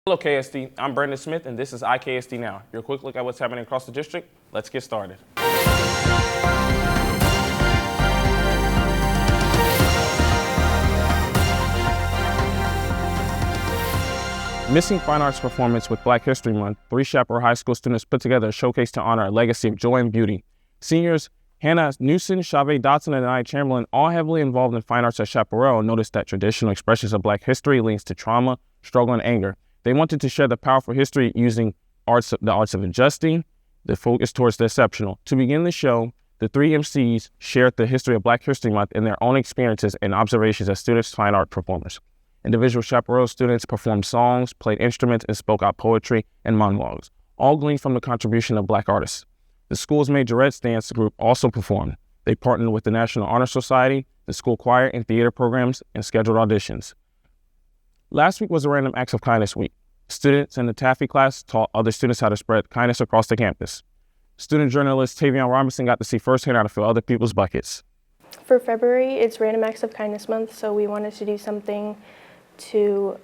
Hello KSD, I'm Brandon Smith and this is iKISD Now. Your quick look at what's happening across the district. Let's get started. Missing Fine Arts Performance with Black History Month, 3 Chaparral High School students put together a showcase to honor a legacy of joy and beauty. Seniors Hannah Newson, Chavez Dotson, and I Chamberlain, all heavily involved in fine arts at Chaparral, noticed that traditional expressions of Black history leads to trauma, struggle, and anger. They wanted to share the powerful history using the arts of adjusting, the focus towards the exceptional. To begin the show, the 3 MCs shared the history of Black History Month and their own experiences and observations as students' fine art performers. Individual Chaparral students performed songs, played instruments, and spoke out poetry and monologues, all gleaned from the contribution of Black artists. The school's majorettes dance group also performed. They partnered with the National Honor Society, the school choir, and theater programs, and scheduled auditions. Last week was a Random Acts of Kindness week. Students in the Taffy class taught other students how to spread kindness across the campus. Student journalist Taiveyon Robertson got to see firsthand how to fill other people's buckets. For February, it's Random Acts of Kindness Month, so we wanted to do something to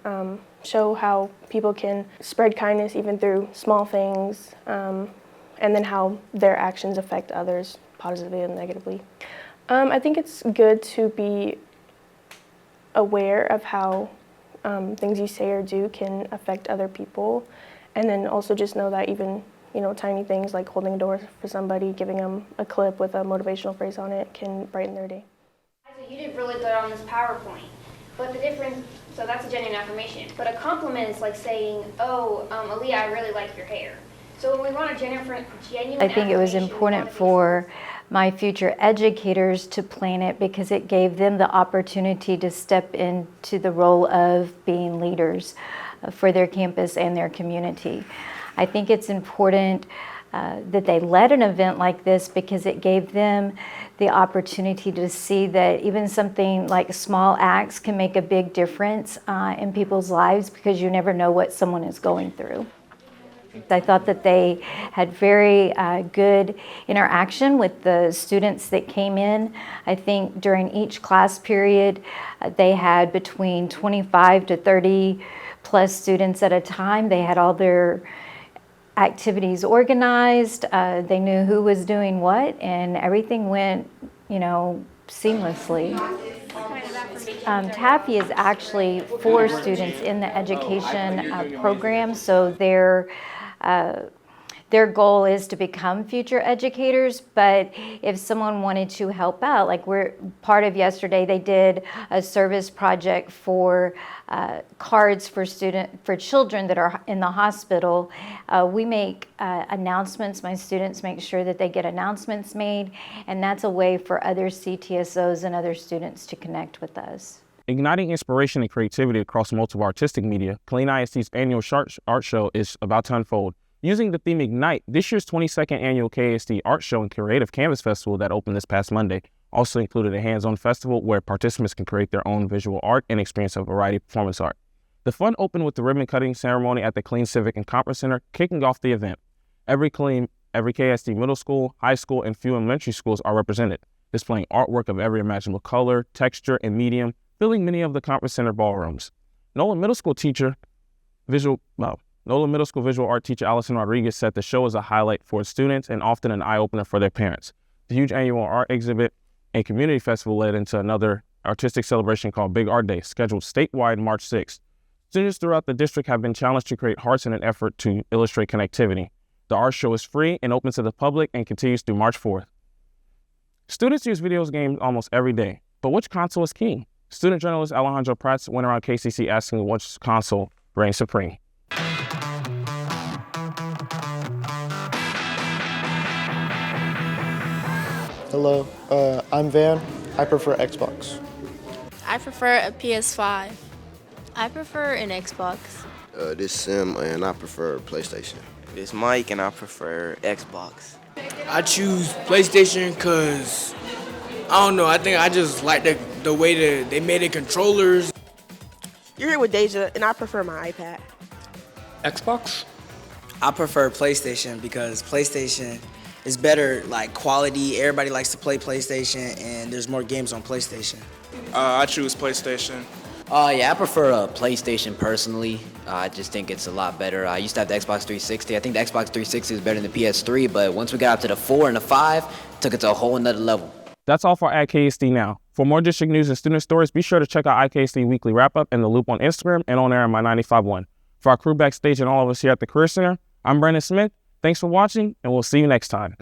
show how people can spread kindness even through small things, and then how their actions affect others positively and negatively. I think it's good to be aware of how things you say or do can affect other people, and then also just know that even tiny things like holding a door for somebody, giving them a clip with a motivational phrase on it can brighten their day. You did really good on this PowerPoint, but the difference, so that's a genuine affirmation, but a compliment is like saying, oh, Aaliyah, I really like your hair. So when we want a genuine I think it was important for my future educators to plan it because it gave them the opportunity to step into the role of being leaders for their campus and their community. I think it's important that they led an event like this because it gave them the opportunity to see that even something like small acts can make a big difference in people's lives because you never know what someone is going through. I thought that they had very good interaction with the students that came in. I think during each class period, they had between 25 to 30 plus students at a time. They had all their activities organized. They knew who was doing what, and everything went, seamlessly. Taffy is actually for students in the education program, so their goal is to become future educators, but if someone wanted to help out, like we're part of yesterday, they did a service project for cards for children that are in the hospital. We make announcements, my students make sure that they get announcements made, and that's a way for other CTSOs and other students to connect with us. Igniting inspiration and creativity across multiple artistic media, Killeen ISD's annual art show is about to unfold. Using the theme Ignite, this year's 22nd annual KISD Art Show and Creative Canvas Festival that opened this past Monday also included a hands-on festival where participants can create their own visual art and experience a variety of performance art. The fun opened with the ribbon-cutting ceremony at the Killeen Civic and Conference Center, kicking off the event. Every KISD middle school, high school, and few elementary schools are represented, displaying artwork of every imaginable color, texture, and medium, filling many of the Conference Center ballrooms. Nolan Middle School visual art teacher Allison Rodriguez said the show is a highlight for students and often an eye-opener for their parents. The huge annual art exhibit and community festival led into another artistic celebration called Big Art Day, scheduled statewide March 6th. Students throughout the district have been challenged to create hearts in an effort to illustrate connectivity. The art show is free and open to the public and continues through March 4th. Students use video games almost every day, but which console is king? Student journalist Alejandro Pratts went around KCC asking which console reigns supreme. Hello, I'm Van. I prefer Xbox. I prefer a PS5. I prefer an Xbox. This Sim, and I prefer PlayStation. This Mike, and I prefer Xbox. I choose PlayStation because, I don't know, I think I just like the way that they made the controllers. You're here with Deja, and I prefer my iPad. Xbox? I prefer PlayStation because PlayStation is better, like quality. Everybody likes to play PlayStation, and there's more games on PlayStation. I choose PlayStation. Yeah, I prefer a PlayStation personally. I just think it's a lot better. I used to have the Xbox 360. I think the Xbox 360 is better than the PS3, but once we got up to the 4 and the 5, it took it to a whole another level. That's all for iKISD now. For more district news and student stories, be sure to check out iKISD Weekly Wrap-Up and The Loop on Instagram and on air on my 95.1. For our crew backstage and all of us here at the Career Center, I'm Brandon Smith. Thanks for watching, and we'll see you next time.